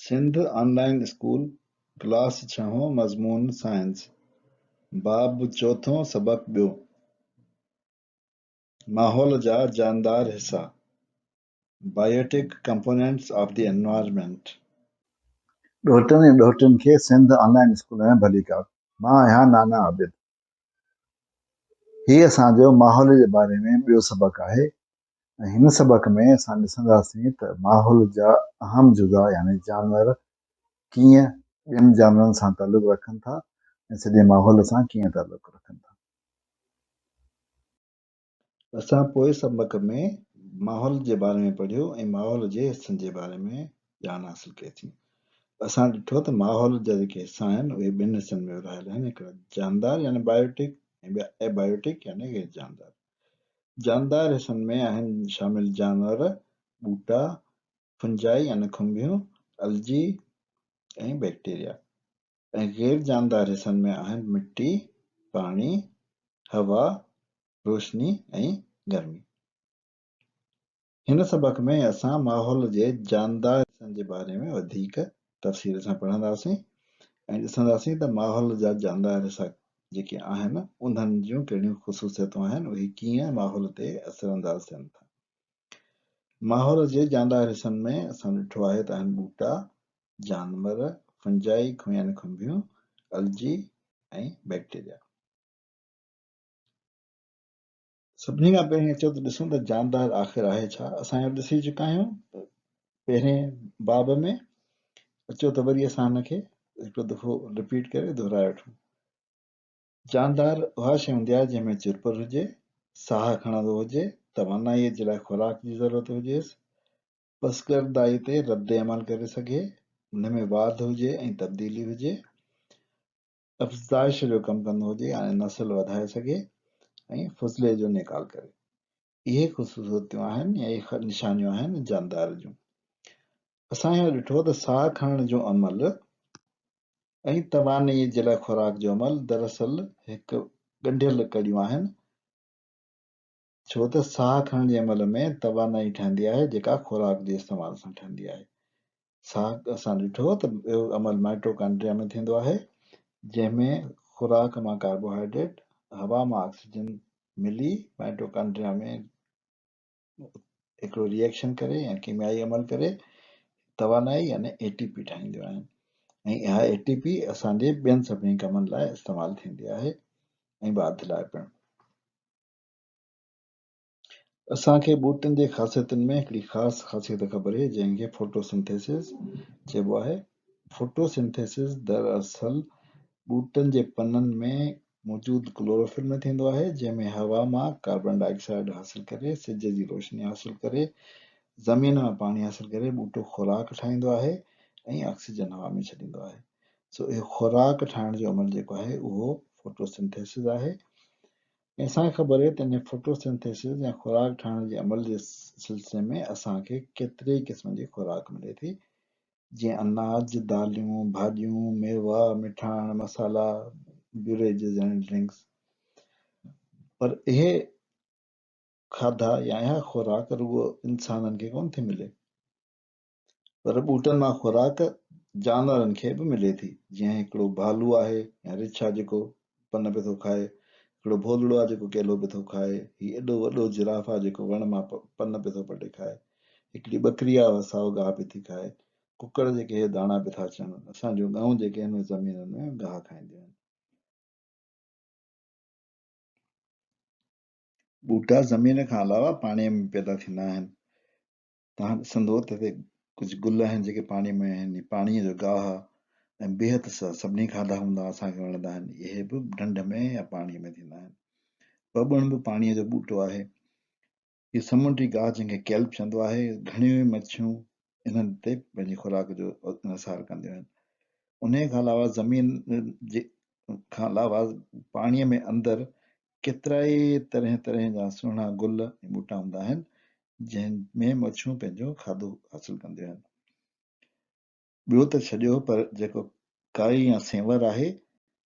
Sindh online school class 6 मज़मून science बाब 4 सबक 2 माहौल जा जानदार हिस्सा biotic components of the environment. ॾोहिटनि ऐं ॾोहिटियुनि खे सिंध ऑनलाइन स्कूल में भली कयो। मां आहियां नाना आबिद। हीउ असांजो माहौल जे बारे में ॿियो सबक़ आहे ऐं हिन सबक़ में असां ॾिसंदासीं त माहौल जा अहम जुज़ा यानी जानवर कीअं ॿियनि जानवरनि सां तालुक़ु रखनि था ऐं सॼे माहौल सां कीअं तालुक़ु रखनि था। असां पोइ सबक़ में माहौल जे बारे में पढ़ियो ऐं माहौल जे हिस्सनि जे बारे में ॼाण हासिल कईसीं। असां ॾिठो त माहौल जा जेके हिस्सा आहिनि उहे ॿिनि हिस्सनि में विरहायल आहिनि, हिकिड़ा जानदार यानी बायोटिक ऐं ॿिया एबायोटिक यानी गैर जानदार। जानदार हिस्सनि में आहिनि शामिल जानवर, ॿूटा, फंजाई यानी खुंभियूं, अलजी ऐं बैक्टीरिया। ऐं गैर जानदार हिस्सनि में आहिनि मिट्टी, पाणी, हवा, रोशनी ऐं गर्मी। हिन सबक़ में असां माहौल जे जानदार हिस्सनि जे बारे में वधीक तफ़सील सां पढ़ंदासीं ऐं ॾिसंदासीं त माहौल जा जानदार हिस्सा जेके आहिनि उन्हनि जूं कहिड़ियूं ख़ुसूसियतूं आहिनि, उहे कीअं माहौल ते असरअंदाज़ थियनि था। माहौल जे जानदार हिस्सनि में असां ॾिठो आहे त आहिनि ॿूटा, जानवर, फंजाई यानी खुंभियूं, अलजी ऐं बैक्टीरिया। सभिनी खां पहिरीं अचो त ॾिसूं त जानदार आख़िर आहे छा। असां इहो ॾिसी चुका आहियूं पहिरें बाब में। अचो त वरी असां हिनखे हिकिड़ो दफ़ो रिपीट करे दोहराए वठूं। जानदार उहा शइ हूंदी आहे जंहिंमें चुरपुर हुजे, साह खणंदो हुजे, तवानाईअ जे लाइ खुराक जी ज़रूरत हुजेसि, पसगरदाई ते रद्द अमल करे सघे, हुन में वाध हुजे ऐं तब्दीली हुजे, अफ़ज़ाइश जो कमु कंदो हुजे यानी नस्ल वधाए सघे ऐं फुज़ले जो निकाल करे। इहे ख़ुसूसियतूं आहिनि या इहे निशानियूं आहिनि जानदार जूं। असां इहो ॾिठो त साह खणण जो अमल ऐं तवानाईअ जे लाइ खुराक जो अमल दरअसल हिकु ॻंढियल कड़ियूं आहिनि, छो त साह खणण जे अमल में तवानाई ठहंदी आहे जेका खुराक जे इस्तेमाल सां ठहंदी आहे। साह असां ॾिठो त ॿियो अमल माइटोकॉन्ड्रिया में थींदो आहे, जंहिंमें खुराक मां कार्बोहाइड्रेट, हवा मां ऑक्सीजन मिली माइटोकॉन्ड्रिया में हिकिड़ो रिएक्शन करे या कीमियाई अमल करे तवानाई यानी एटीपी ठाहींदियूं आहिनि ऐं इहा एटीपी असांजे ॿियनि सभिनी कमनि लाइ इस्तेमालु थींदी आहे ऐं बाध लाइ पिणु। असांखे ॿूटनि जे ख़ासियतुनि में हिकिड़ी ख़ासि ख़ासियत ख़बर आहे जंहिंखे फोटोसिंथेसिस चइबो आहे। फोटोसिंथेसिस दरअसल ॿूटनि जे पननि में मौजूदु क्लोरोफिल में थींदो आहे, जंहिंमें हवा मां कार्बन डाइऑक्साइड हासिल करे, सिज जी रोशनी हासिल करे, ज़मीन मां पाणी हासिल करे ॿूटो खुराक ठाहींदो आहे ऐं ऑक्सीजन हवा में छॾींदो आहे। सो इहो खुराक ठाहिण जो अमल जेको आहे उहो फोटोसिंथेसिस आहे। ऐं असांखे ख़बर आहे त हिन फोटोसिंथेसिस या खुराक ठाहिण जे अमल जे सिलसिले में असांखे केतिरे क़िस्म जी खुराक मिले थी, जीअं अनाज, दालियूं, भाॼियूं, मेवा, मिठाण, मसाला, ब्यूरेजिस ऐं ड्रिंक्स। पर इहे खाधा या इहा खुराक रुॻो इंसाननि खे कोन थी मिले, पर ॿूटनि मां खुराक जानवरनि खे बि मिले थी। जीअं हिकिड़ो भालू आहे या रिछ आहे जेको पन पियो थो खाए, हिकिड़ो भोलड़ो आहे जेको केलो पियो थो खाए, हीउ एॾो वॾो जिराफ आहे जेको वण मां पन पियो थो पटे खाए, हिकिड़ी ॿकरी आहे साओ गाह पई थी खाए, कुकड़ जेके दाणा पिया था अचनि, असांजूं गांयूं जेके आहिनि ज़मीननि में गाह खाईंदियूं आहिनि। ॿूटा ज़मीन खां अलावा पाणीअ में पैदा थींदा आहिनि। तव्हां ॾिसंदो त हिते कुझु गुल आहिनि जेके पाणीअ में आहिनि, पाणीअ जो गाह ऐं बेहद सभिनी खाधा हूंदा असांखे वणंदा आहिनि, इहे बि ढंढ में या पाणीअ में थींदा आहिनि। बबण बि पाणीअ जो ॿूटो आहे। हीअ समुंडी गाह जंहिंखे कैल्प चवंदो आहे, घणियूं ई मच्छियूं इन्हनि ते पंहिंजी खुराक जो इंसार कंदियूं आहिनि। उन खां अलावा ज़मीन जे खां अलावा पाणीअ में अंदरि केतिरा ई तरह तरह जा सुहिणा गुल ऐं ॿूटा हूंदा आहिनि जंहिंमें मच्छियूं पंहिंजो खाधो हासिल कंदियूं आहिनि। ॿियो त छॾियो, पर जेको काई या सेंवर आहे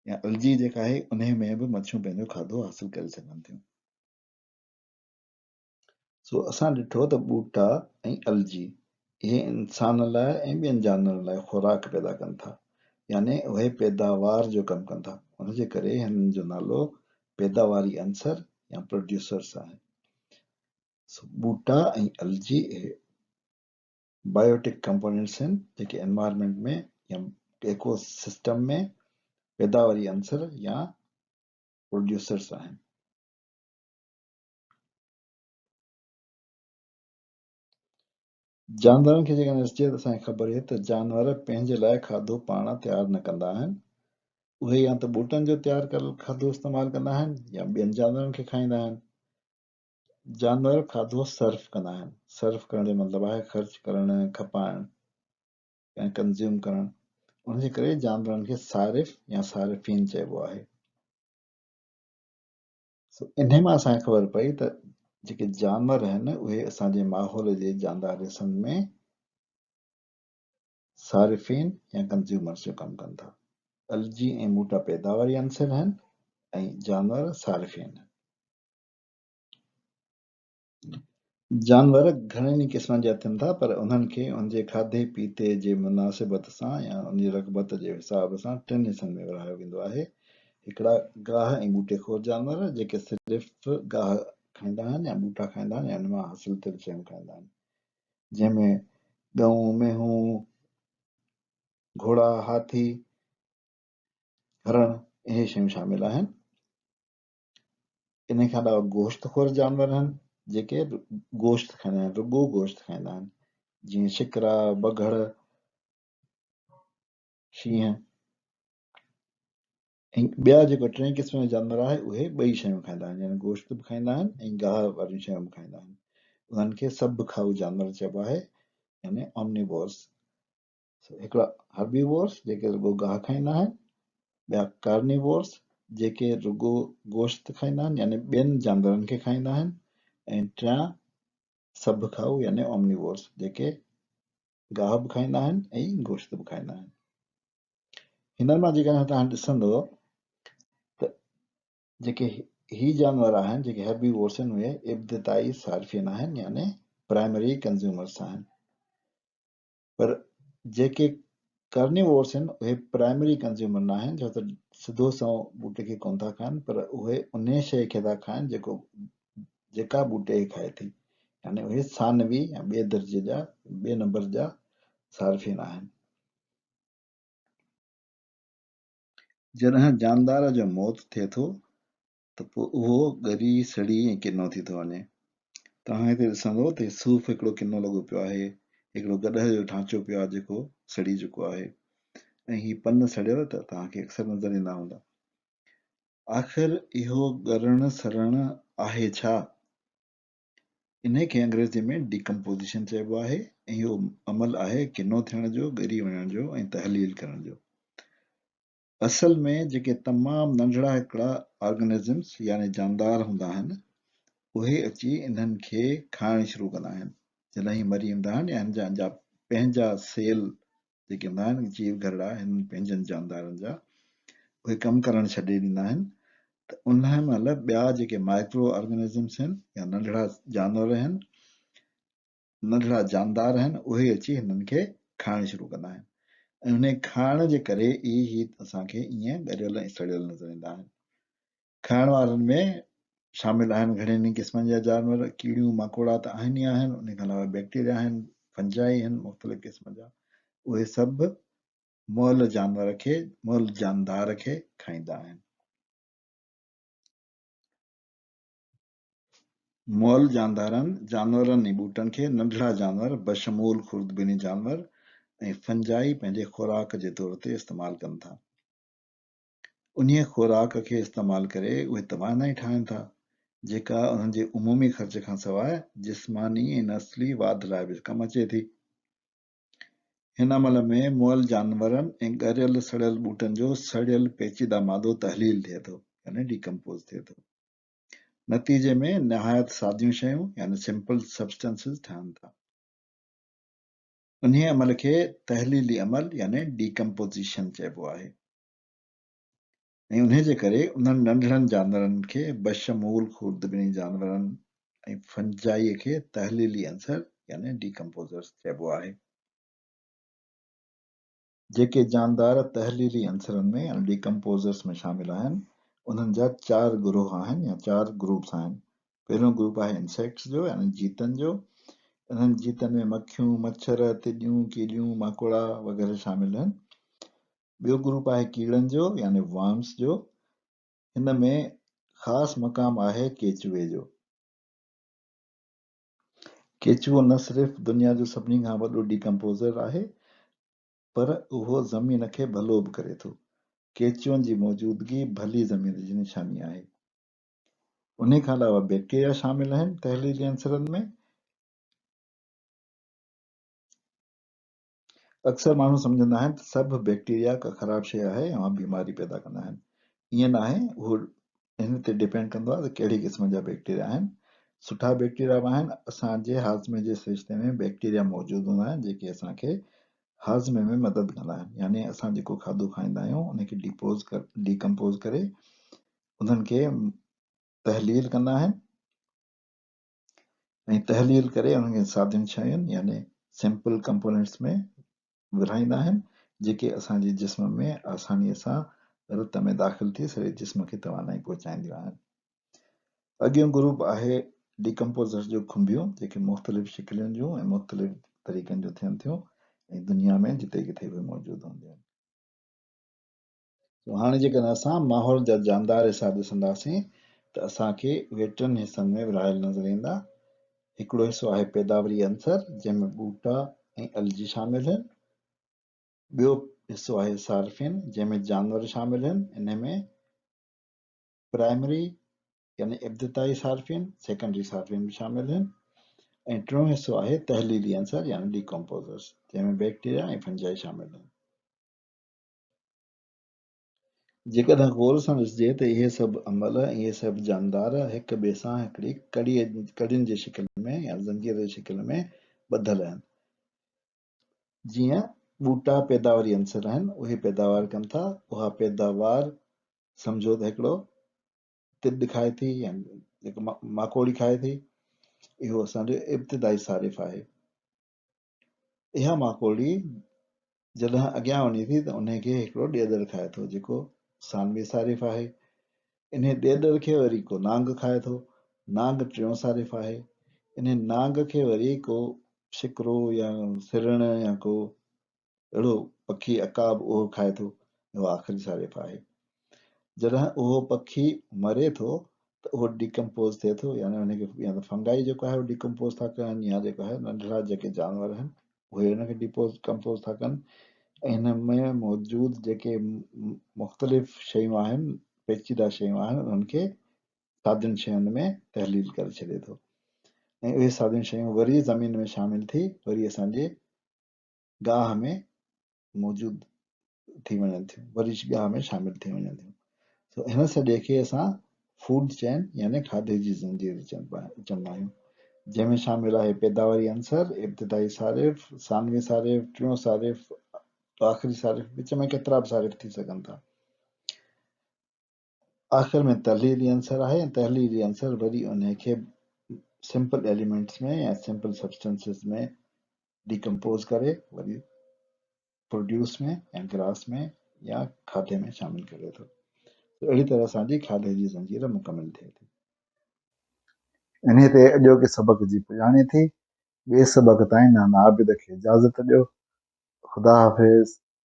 या अलजी जेका आहे उन में बि मच्छियूं पंहिंजो खाधो हासिल करे सघनि थियूं। सो असां ॾिठो त ॿूटा ऐं अलजी इहे इंसान लाइ ऐं ॿियनि जानवरनि लाइ खुराक पैदा कनि था, यानी उहे पैदावार जो कमु कनि था। उनजे करे हिननि जो नालो पैदावारी अंसर या प्रोड्यूसर्स आहे। ॿूटा ऐं अलजी इहे बायोटिक कंपोनेंट्स आहिनि जेके एनवायरमेंट में या इकोसिस्टम में पैदावारी अंसर या प्रोड्यूसर्स आहिनि। जानवरनि खे जेकॾहिं ॾिसिजे त असांखे ख़बर आहे त जानवर पंहिंजे लाइ खाधो पाण तयारु न कंदा आहिनि। उहे या त ॿूटनि जो तयारु कयल खाधो इस्तेमालु कंदा आहिनि या ॿियनि जानवरनि खे खाईंदा आहिनि। जानवर खाधो सर्व कंदा आहिनि। सर्व करण जो मतिलबु आहे ख़र्च करणु, खपाइणु ऐं कंज़्यूम करणु। उनजे करे जानवरनि खे सारिफ़ या सारिफ़ीन चइबो आहे। इन मां असांखे ख़बर पई त जेके जानवर आहिनि उहे असांजे माहौल जे जानदारिसन में सारिफ़ीन या कंज़्यूमर्स जो कमु कनि था। अलजी ऐं ॿूटा पैदावारी अंसर आहिनि ऐं जानवर सारिफ़ीन। जानवर घणनि ई क़िस्मनि जा थियनि था, पर उन्हनि खे उनजे खाधे पीते जे मुनासिबत सां या उनजी रग़बत जे हिसाब सां टिनि हिसनि में विरहायो वेंदो आहे। हिकिड़ा गाह ऐं ॿूटेखोर जानवर जेके सिर्फ़ गाह खाईंदा आहिनि या ॿूटा खाईंदा आहिनि या उन मां हासिल थियल शयूं खाईंदा आहिनि, जंहिंमें गऊं, मेहूं, घोड़ा, हाथी, हरण इहे शयूं शामिल आहिनि। इन खां अलावा गोश्तखोर जानवर आहिनि जेके गोश्त खाईंदा आहिनि, रुॻो गोश्त खाईंदा आहिनि, जीअं शिकरा, बघड़, शींहं। ऐं ॿिया जेको टिएं क़िस्म जा जानवर आहे उहे ॿई शयूं खाईंदा आहिनि, यानी गोश्त बि खाईंदा आहिनि ऐं गाह वारियूं शयूं बि खाईंदा आहिनि। उन्हनि खे सभु खाऊ जानवर चइबो आहे, यानी ऑमनीवोर्स। हिकिड़ा हर्बीवोर्स जेके रुॻो गाह खाईंदा आहिनि, ॿिया कार्निवोर्स जेके रुॻो गोश्त खाईंदा आहिनि, यानी ॿियनि जानवरनि खे खाईंदा आहिनि, ऐं टियां सभु खाऊ यानी ऑमनीवोर्स जेके गाह बि खाईंदा आहिनि ऐं गोश्त बि खाईंदा आहिनि। हिन मां जेकॾहिं तव्हां ॾिसंदव त जेके ही जानवर आहिनि जेके हर्बीवोर्स आहिनि उहे इब्तिदाई सारिफ़ीन आहिनि, यानी प्राइमरी कंज़्यूमर्स आहिनि। पर जेके कार्निवोर्स आहिनि उहे प्राइमरी कंज़्यूमर न आहिनि, छो त सिधो संओं ॿूटे खे कोन था खाइनि, पर उहे उन शइ खे था खाइनि जेका ॿूटे खे खाए थी, यानी उहे सानवी या ॿिए दर्जे जा, ॿिए नंबर जा सारिफ़ीन आहिनि। जॾहिं जानदार जो मौत थिए थो त पोइ उहो ॻरी सड़ी ऐं किनो थी थो वञे। तव्हां हिते ॾिसंदो त सूफ़ हिकिड़ो किनो लॻो पियो आहे, हिकिड़ो गॾह जो ढांचो पियो आहे जेको सड़ी चुको आहे, ऐं ही पन सड़ियल त तव्हांखे अक्सर नज़र ईंदा हूंदा। आख़िर इहो ॻरण सड़ण आहे छा? इन खे अंग्रेज़ी में डिकम्पोज़िशन चइबो आहे, ऐं इहो अमल आहे किनो थियण जो, ॻरी वञण जो ऐं तहलील करण जो। असल में जेके तमामु नंढड़ा हिकिड़ा ऑर्गेनिज़म्स यानी जानदार हूंदा आहिनि उहे अची इन्हनि खे खाइण शुरू कंदा आहिनि जॾहिं मरी वेंदा आहिनि, या हिन जा पंहिंजा सेल जेके हूंदा आहिनि जीव घरड़ा हिननि पंहिंजनि जानदारनि जा उहे कमु करणु छॾे ॾींदा आहिनि, त उन महिल ॿिया जेके माइक्रो ऑर्गेनिज़म्स आहिनि या नंढड़ा जानवर आहिनि, नंढड़ा जानदार आहिनि, उहे अची हिननि खे खाइणु शुरू कंदा आहिनि, ऐं उन खाइण जे करे ई असांखे ईअं ॻरियल ऐं सड़ियल नज़र ईंदा आहिनि। खाइण वारनि में शामिल आहिनि घणनि ई क़िस्मनि जा जानवर, कीड़ियूं मकोड़ा त आहिनि ई आहिनि, उन खां अलावा बैक्टीरिया आहिनि, फंजाई आहिनि मुख़्तलिफ़ क़िस्म जा। उहे सभु मुअल जानवर खे, मुअल जानदार खे खाईंदा आहिनि। मुअल जानवरनि ऐं ॿूटनि खे नंढड़ा जानवर बशमूल खुर्दबिनी जानवर ऐं फंजाई पंहिंजे खुराक जे तौर ते इस्तेमालु कनि था। उन्हीअ खुराक खे इस्तेमालु करे उहे तवानाई ठाहिनि था जेका उन्हनि जे उमूमी ख़र्च खां सवाइ जिस्मानी ऐं नस्ली वाध लाइ बि कमु अचे थी। हिन अमल में मुअल जानवरनि ऐं ॻरियल सड़ियल ॿूटनि जो सड़ियल पेचीदा मादो तहलील थिए थो, यानी डिकम्पोज़ थिए थो। नतीजे में निहायत सादियूं शयूं यानी सिंपल सब्सटेंसिस ठहनि था। उन्हीअ अमल खे तहलीली अमल यानी डिकम्पोज़िशन चइबो आहे, ऐं उन जे करे उन्हनि नंढड़नि जानवरनि खे बशमूल खुर्दबिनी जानवरनि ऐं फंजाईअ खे तहलीली अंसर यानी डिकम्पोज़र्स चइबो आहे। जेके जानदार तहलीली अंसरनि में यानी डिकम्पोज़र्स में शामिल आहिनि उन्हनि जा 4 ग्रोह आहिनि या 4 ग्रुप्स आहिनि। पहिरियों ग्रुप आहे इंसेक्ट्स जो यानी जीतनि जो। इन्हनि जीतनि में मक्खियूं, मच्छर, तिॾियूं, कीड़ियूं, माकोड़ा वग़ैरह शामिल आहिनि। ॿियो ग्रुप आहे कीड़नि जो यानी वर्म्स जो। हिन में ख़ासि मक़ाम आहे केचुए जो। केचुओ न सिर्फ़ दुनिया जो सभिनी खां वॾो डिकम्पोज़र आहे पर उहो ज़मीन खे भलो बि करे थो। केचुअनि जी मौजूदगी भली ज़मीन जी निशानी आहे। उन खां अलावा बैक्टीरिया शामिल आहिनि तहलीली अंसरनि में। अक्सर माण्हू सम्झंदा आहिनि त सभु बैक्टीरिया का ख़राब शइ आहे ऐं बीमारी पैदा कंदा आहिनि। ईअं न आहे, उहो हिन ते डिपेंड कंदो आहे त कहिड़ी क़िस्म जा बैक्टीरिया आहिनि। सुठा बैक्टीरिया बि आहिनि। असांजे हाज़मे जे सिरिश्ते में बैक्टीरिया मौजूदु हूंदा आहिनि जेके असांखे हाज़मे में मदद कंदा आहिनि। यानी असां जेको खाधो खाईंदा आहियूं उनखे डिकम्पोज़ करे उन्हनि खे तहलील कंदा आहिनि ऐं तहलील करे उन्हनि खे सादियुनि शयुनि यानी सिंपल कंपोनेंट्स में विरहाईंदा आहिनि जेके असांजे जिस्म में आसानीअ सां रत में दाख़िल थी सॼे जिस्म खे तवानाई पहुचाईंदियूं आहिनि। अॻियों ग्रुप आहे डिकम्पोज़र्स जो खुंबियूं जेके मुख़्तलिफ़ शिकिलुनि जूं ऐं मुख़्तलिफ़ तरीक़नि जूं थियनि थियूं ऐं दुनिया में जिते किथे बि मौजूदु हूंदियूं आहिनि। हाणे जेकॾहिं असां माहौल जा जानदार हिसा ॾिसंदासीं त असांखे वे 3 हिसनि में विरहायल नज़र ईंदा। हिकिड़ो हिसो आहे पैदावारी अंसर जंहिंमें ॿूटा ऐं अलजी शामिल आहिनि। ॿियो हिसो आहे सार्फिन जंहिंमें जानवर शामिल आहिनि। इन में प्राइमरी यानी इब्तिदाई सार्फिन, सेकेंडरी सार्फिन भी शामिल आहिनि। ऐं टियों हिसो आहे तहलीली अंसर यानी डिकम्पोज़र्स जंहिंमें बैक्टीरिया ऐं फंजाई शामिल आहिनि। जेकॾहिं गौर सां ॾिसिजे त इहे सभु अमल, इहे सभु जानदार हिक ॿिए सां हिकिड़ी कड़ियुनि जी शिकिल में या ज़ंजीर जी शिकिल में ॿधल आहिनि। जीअं ॿूटा पैदावारी अंसर आहिनि, उहे पैदावार कनि था। उहा पैदावार सम्झो त हिकिड़ो तिॾ खाए थी या जेको माकोड़ी खाए थी, इहो असांजो इब्तिदाई सारिफ़ आहे। इहा माकोड़ी जॾहिं अॻियां वञे थी त उनखे हिकिड़ो ॾेदड़ खाए थो जेको सानवी सारिफ़ आहे। इन ॾेदड़ खे वरी को नांग खाए थो। नांग टियों सारिफ़ आहे। इन नांग खे वरी को शिकरो या सिरण या को अहिड़ो पखी अकाब उहो खाए थो, उहो आख़िरी सारिफ़ आहे। जॾहिं उहो पखी मरे थो त उहो डिकम्पोज़ थिए थो, यानी उनखे या त फंगाई जेको आहे उहो डिकम्पोज़ था कनि या जेको आहे नंढड़ा जेके जानवर आहिनि उहे उनखे डिकम्पोज़ था कनि। ऐं हिन में मौजूदु जेके मुख़्तलिफ़ शयूं आहिनि, पेचीदा शयूं आहिनि, उन्हनि खे सादियुनि शयुनि में तहलील करे छॾे थो। ऐं उहे सादियूं शयूं वरी ज़मीन में शामिल थी वरी असांजे गाह में मौजूदु थी वञनि थियूं, वरी गाह में शामिल थी वञनि थियूं। तो हिन सॼे खे असां फूड चेन यानी खाधे जी ज़ंजीर चवंदा आहियूं, जंहिंमें शामिल आहे पैदावारी अंसर, इब्तिदाई सारिफ़, सानवी सारिफ़, टियों सारिफ़, आख़िरी सारिफ़, विच में केतिरा बि सारिफ़ थी सघनि था। आख़िर में तहलीली अंसर आहे। तहलीली अंसर वरी उनखे सिंपल एलिमेंट्स में या सिंपल सब्सटेंसेस में डिकम्पोज़ करे वरी प्रोड्यूस में या ग्रास में या खाधे में शामिल करे थो। तो अहिड़ी तरह असांजी खाधे जी ज़ंजीर मुकमल थिए थी। इन ते अॼोके सबक़ जी पुॼाणी थी। ॿिए सबक़ ताईं नाना आबिद खे इजाज़त ॾियो। ख़ुदा हाफ़िज़।